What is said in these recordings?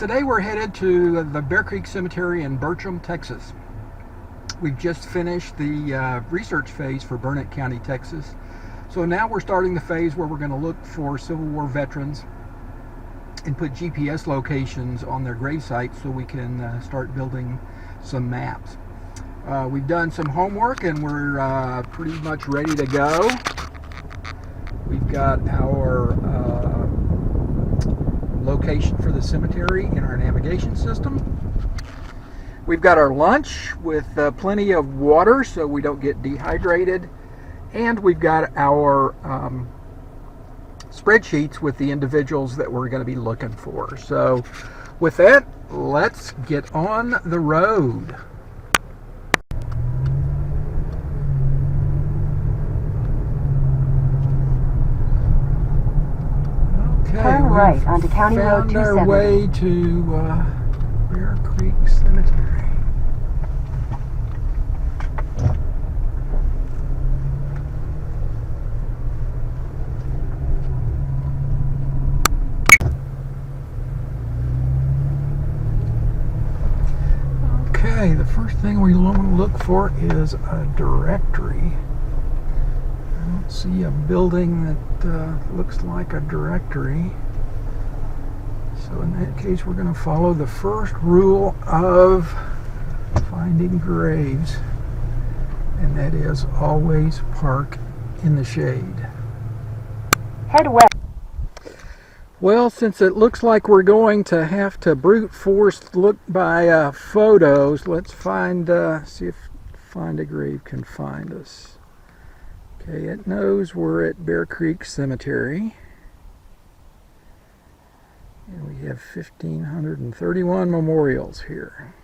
Today we're headed to the Bear Creek Cemetery in Bertram, Texas. We've just finished the research phase for Burnet County, Texas. So now we're starting the phase where we're going to look for Civil War veterans and put GPS locations on their grave sites so we can start building some maps. We've done some homework and we're pretty much ready to go. We've got our location for the cemetery in our navigation system. We've got our lunch with plenty of water so we don't get dehydrated, and we've got our spreadsheets with the individuals that we're going to be looking for. So with that, let's get on the road. Turn right onto County Road 27. Found our way to Bear Creek Cemetery. Okay, the first thing we want to look for is a directory. I don't see a building that looks like a directory. So in that case, we're going to follow the first rule of finding graves, and that is always park in the shade. Head west. Well, since it looks like we're going to have to brute force look by photos, let's see if Find a Grave can find us. Okay, it knows we're at Bear Creek Cemetery. And we have 1,531 memorials here.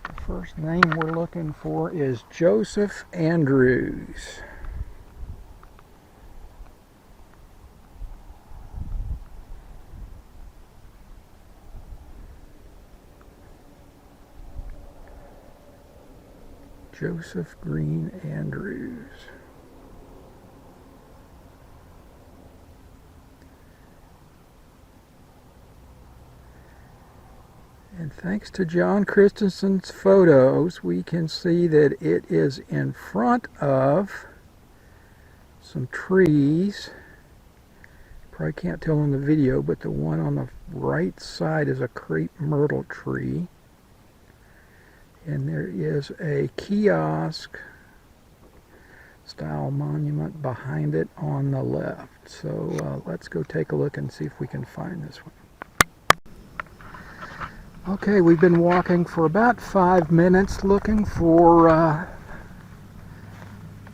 The first name we're looking for is Joseph Andrews. Joseph Green Andrews. And thanks to John Christensen's photos, we can see that it is in front of some trees. Probably can't tell in the video, but the one on the right side is a crepe myrtle tree. And there is a kiosk style monument behind it on the left. So let's go take a look and see if we can find this one. Okay, we've been walking for about 5 minutes looking for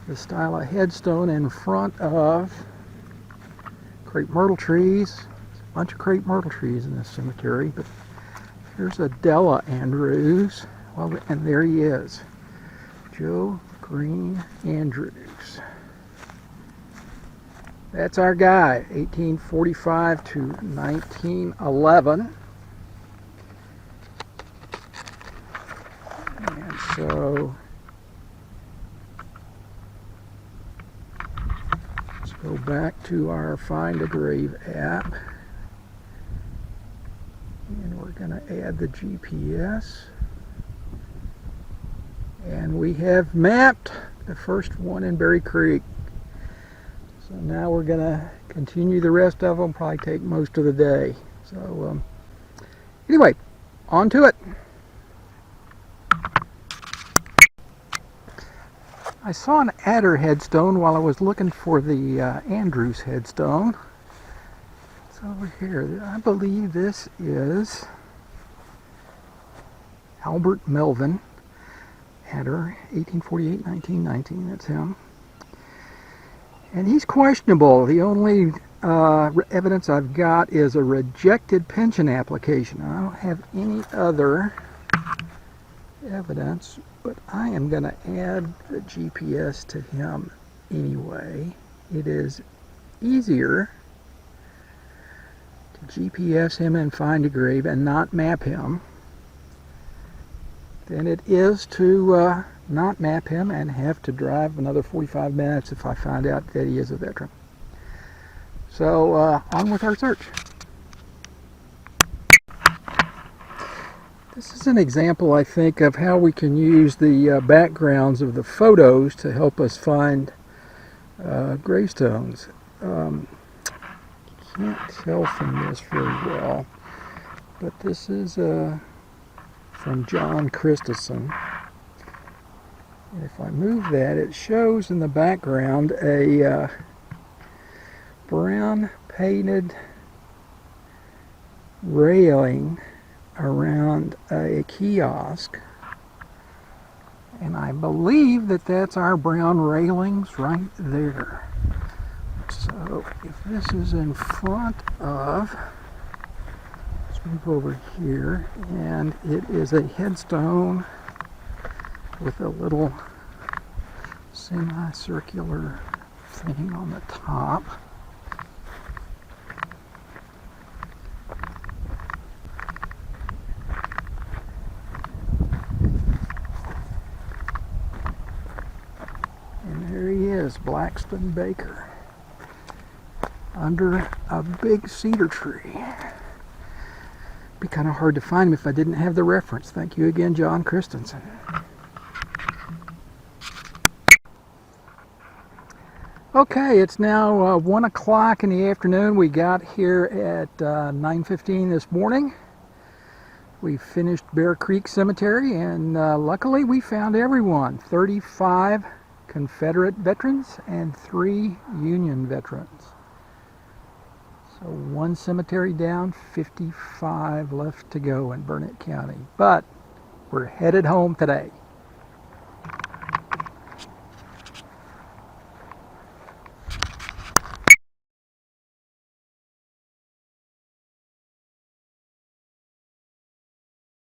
the style of headstone in front of crepe myrtle trees. There's a bunch of crepe myrtle trees in this cemetery, but here's Adela Andrews. Well, and there he is, Joe Green Andrews. That's our guy, 1845 to 1911. And so, let's go back to our Find a Grave app. And we're going to add the GPS. And we have mapped the first one in Bear Creek. So now we're going to continue the rest of them, probably take most of the day. So anyway, on to it. I saw an adder headstone while I was looking for the Andrews headstone. It's over here. I believe this is Albert Melvin. Adder, 1848-1919, that's him. And he's questionable. The only evidence I've got is a rejected pension application. I don't have any other evidence, but I am going to add the GPS to him anyway. It is easier to GPS him and find a grave and not map him than it is to not map him and have to drive another 45 minutes if I find out that he is a veteran. So on with our search. This is an example, I think, of how we can use the backgrounds of the photos to help us find gravestones. Can't tell from this very well, but this is from John Christensen. If I move that, it shows in the background a brown painted railing around a kiosk, and I believe that that's our brown railings right there. So if this is in front of, let's move over here, and it is a headstone with a little semicircular thing on the top. And there he is, Blackston Baker, under a big cedar tree. Be kind of hard to find him if I didn't have the reference. Thank you again, John Christensen. Okay, it's now 1 o'clock in the afternoon. We got here at 9:15 this morning. We finished Bear Creek Cemetery, and luckily we found everyone. 35 Confederate veterans and 3 Union veterans. So 1 cemetery down, 55 left to go in Burnet County. But we're headed home today.